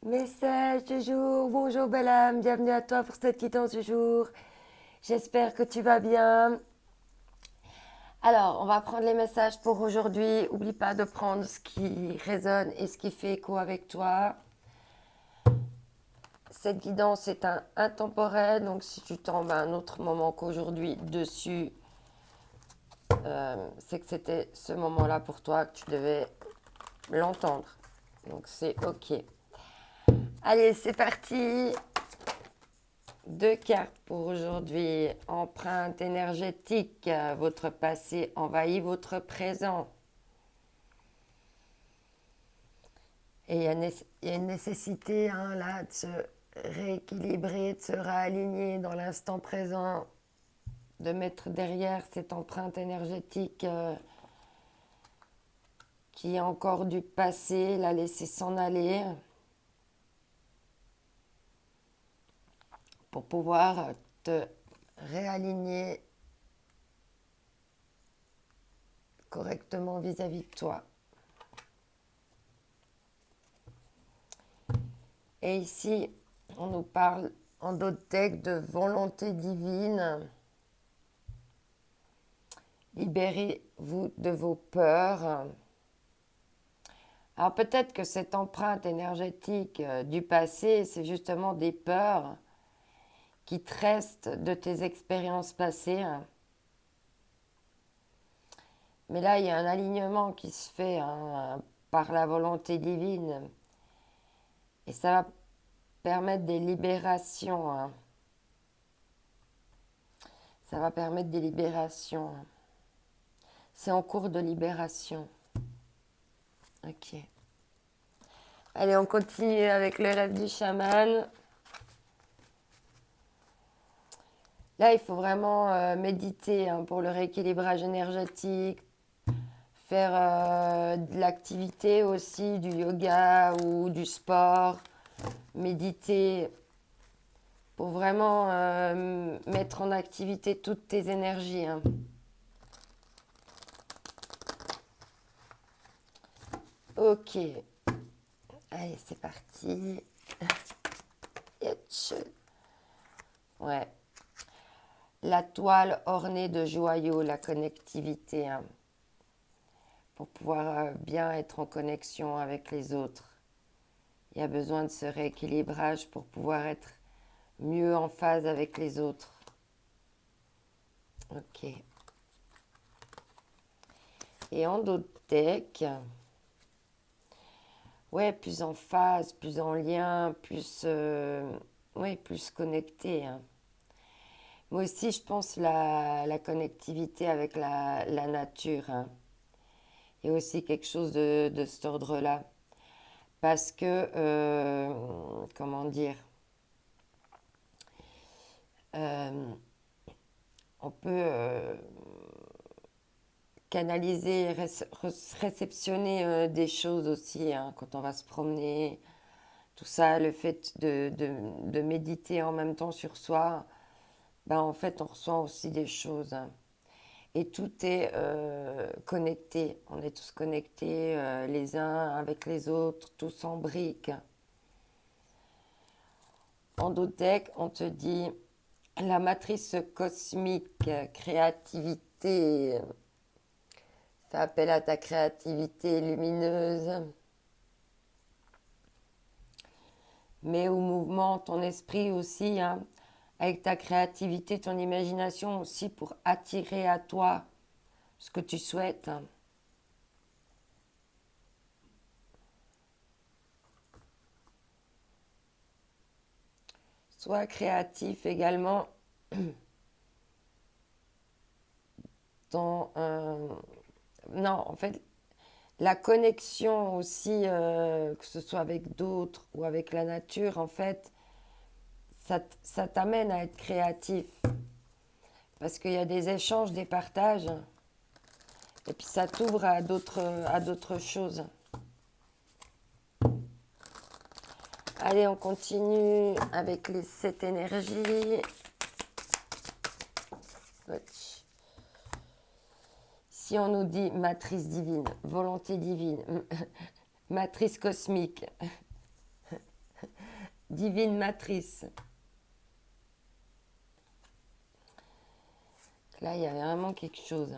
Message du jour, bonjour belle âme, bienvenue à toi pour cette guidance du jour. J'espère que tu vas bien. Alors, on va prendre les messages pour aujourd'hui. Oublie pas de prendre ce qui résonne et ce qui fait écho avec toi. Cette guidance est intemporelle, donc si tu tombes à un autre moment qu'aujourd'hui dessus, c'est que c'était ce moment-là pour toi que tu devais l'entendre. Donc c'est ok. Allez, c'est parti. Deux cartes pour aujourd'hui. Empreinte énergétique. Votre passé envahit votre présent. Et il y a une nécessité là de se rééquilibrer, de se réaligner dans l'instant présent, de mettre derrière cette empreinte énergétique qui est encore du passé, la laisser s'en aller pour pouvoir te réaligner correctement vis-à-vis de toi. Et ici, on nous parle en d'autres textes de volonté divine. Libérez-vous de vos peurs. Alors peut-être que cette empreinte énergétique du passé, c'est justement des peurs qui te restent de tes expériences passées. Mais là, il y a un alignement qui se fait par la volonté divine. Et ça va permettre des libérations. Ça va permettre des libérations. C'est en cours de libération. Ok. Allez, on continue avec le rêve du chaman. Là, il faut vraiment méditer pour le rééquilibrage énergétique, faire de l'activité aussi, du yoga ou du sport, méditer pour vraiment mettre en activité toutes tes énergies. Ok, allez, c'est parti. Ouais. La toile ornée de joyaux, la connectivité, pour pouvoir bien être en connexion avec les autres. Il y a besoin de ce rééquilibrage pour pouvoir être mieux en phase avec les autres. Ok. Et en d'autres decks, ouais, plus en phase, plus en lien, plus connecté. Moi aussi, je pense la connectivité avec la nature est aussi quelque chose de cet ordre-là. Parce que, comment dire, euh, on peut canaliser, réceptionner des choses aussi quand on va se promener. Tout ça, le fait de méditer en même temps sur soi, ben en fait, on reçoit aussi des choses. Et tout est connecté. On est tous connectés les uns avec les autres, tous en briques. En Dodec, on te dit la matrice cosmique, créativité. Fais appel à ta créativité lumineuse. Mets au mouvement ton esprit aussi, avec ta créativité, ton imagination aussi pour attirer à toi ce que tu souhaites. Sois créatif également dans... non, en fait, la connexion aussi, que ce soit avec d'autres ou avec la nature, en fait, ça t'amène à être créatif. Parce qu'il y a des échanges, des partages, et puis ça t'ouvre à d'autres choses. Allez, on continue avec les 7 énergies. Si on nous dit matrice divine, volonté divine, matrice cosmique, divine matrice. Là, il y a vraiment quelque chose.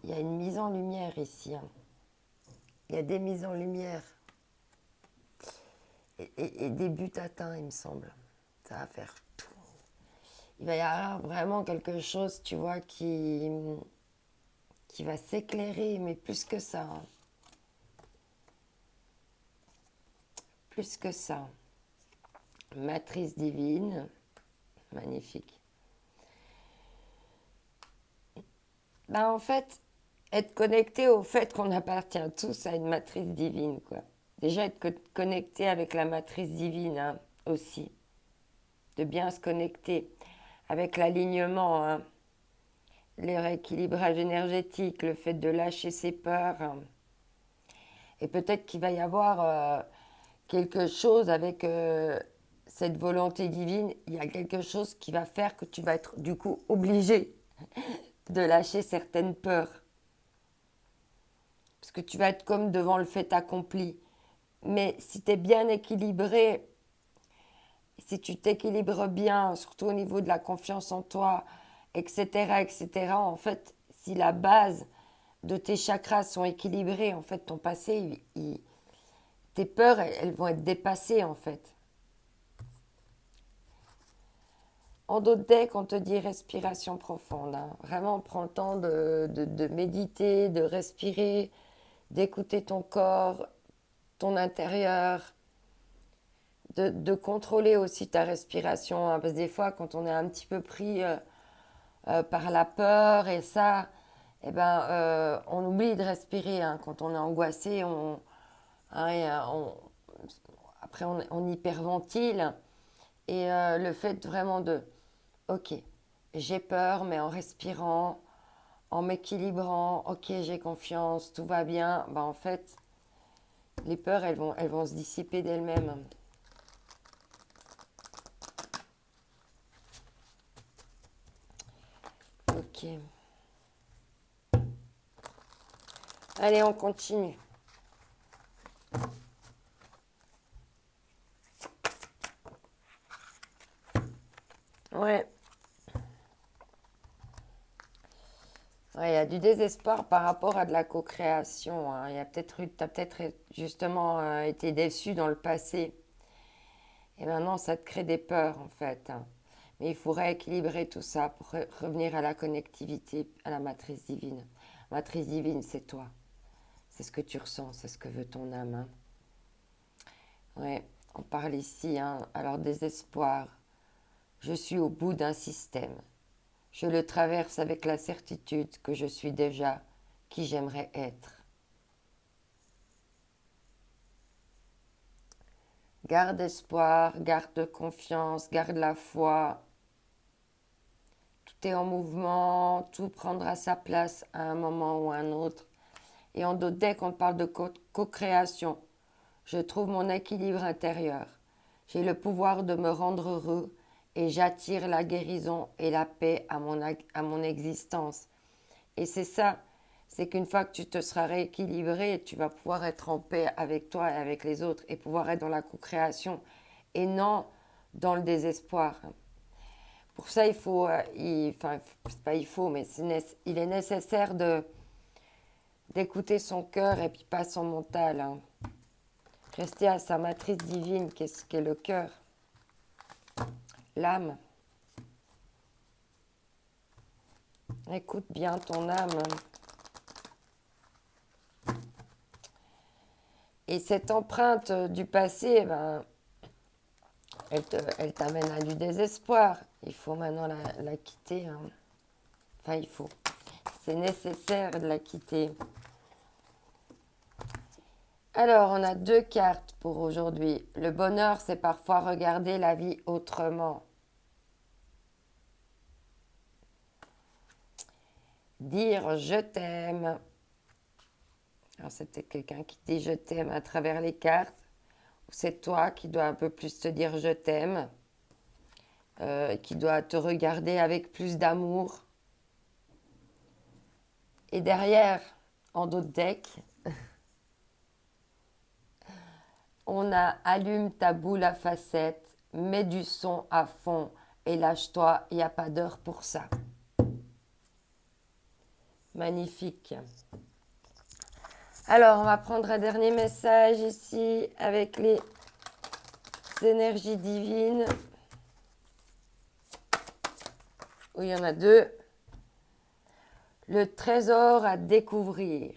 Il y a une mise en lumière ici. Il y a des mises en lumière et des buts atteints, il me semble. Ça va faire tout. Il va y avoir vraiment quelque chose, tu vois, qui va s'éclairer, mais plus que ça. Plus que ça. Matrice divine. Magnifique. En fait, être connecté au fait qu'on appartient tous à une matrice divine, quoi. Déjà, être connecté avec la matrice divine, hein, aussi. De bien se connecter avec l'alignement, hein, le rééquilibrage énergétique, le fait de lâcher ses peurs. Hein. Et peut-être qu'il va y avoir quelque chose avec cette volonté divine. Il y a quelque chose qui va faire que tu vas être du coup obligé de lâcher certaines peurs. Parce que tu vas être comme devant le fait accompli. Mais si tu es bien équilibré, si tu t'équilibres bien, surtout au niveau de la confiance en toi, etc., etc., en fait, si la base de tes chakras sont équilibrés, en fait, ton passé, tes peurs, elles vont être dépassées, en fait. En d'autres decks, on te dit respiration profonde. Hein. Vraiment, prends le temps de méditer, de respirer, d'écouter ton corps, ton intérieur, de contrôler aussi ta respiration. Hein, parce que des fois, quand on est un petit peu pris par la peur et ça, on oublie de respirer. Hein. Quand on est angoissé, après on hyperventile. Et le fait vraiment de, ok, j'ai peur, mais en respirant, en m'équilibrant, ok, j'ai confiance, tout va bien, en fait, les peurs, elles vont se dissiper d'elles-mêmes. Ok. Allez, on continue. Ouais. Ouais, il y a du désespoir par rapport à de la co-création. Hein. Il y a t'as peut-être justement été déçu dans le passé. Et maintenant, ça te crée des peurs, en fait. Hein. Mais il faut rééquilibrer tout ça pour revenir à la connectivité, à la matrice divine. Matrice divine, c'est toi. C'est ce que tu ressens, c'est ce que veut ton âme. Hein. Ouais, on parle ici, hein. Alors désespoir. Je suis au bout d'un système. Je le traverse avec la certitude que je suis déjà qui j'aimerais être. Garde espoir, garde confiance, garde la foi. Tout est en mouvement, tout prendra sa place à un moment ou à un autre. Et en d'autres decks, on parle de co-création. Je trouve mon équilibre intérieur. J'ai le pouvoir de me rendre heureux et j'attire la guérison et la paix à mon existence. Et c'est ça, c'est qu'une fois que tu te seras rééquilibré, tu vas pouvoir être en paix avec toi et avec les autres et pouvoir être dans la co-création et non dans le désespoir. Pour ça, il faut, c'est pas il faut, mais il est nécessaire d'écouter son cœur et puis pas son mental. Hein. Rester à sa matrice divine, qu'est-ce qu'est le cœur, l'âme. Écoute bien ton âme. Et cette empreinte du passé, elle t'amène à du désespoir. Il faut maintenant la quitter. Hein. Enfin, il faut. C'est nécessaire de la quitter. Alors, on a 2 cartes pour aujourd'hui. Le bonheur, c'est parfois regarder la vie autrement. Dire je t'aime. Alors, c'était quelqu'un qui dit je t'aime à travers les cartes. Ou c'est toi qui dois un peu plus te dire je t'aime. Qui doit te regarder avec plus d'amour. Et derrière, en d'autres decks, On a allume ta boule à facettes, mets du son à fond et lâche-toi, il n'y a pas d'heure pour ça. Magnifique. Alors, on va prendre un dernier message ici avec les énergies divines. Oui, il y en a deux. Le trésor à découvrir.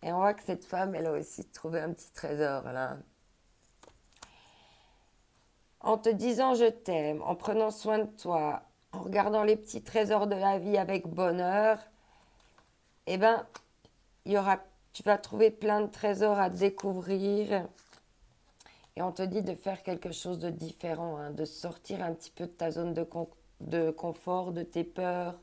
Et on voit que cette femme, elle a aussi trouvé un petit trésor là. En te disant je t'aime, en prenant soin de toi, en regardant les petits trésors de la vie avec bonheur, eh ben, tu vas trouver plein de trésors à découvrir. Et on te dit de faire quelque chose de différent, hein, de sortir un petit peu de ta zone de confort, de tes peurs.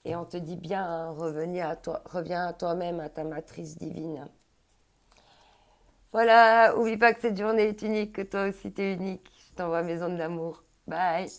Et on te dit bien, hein, reviens à toi-même, à ta matrice divine. Voilà, oublie pas que cette journée est unique, que toi aussi t'es unique. Je t'envoie mes ondes d'amour. Bye.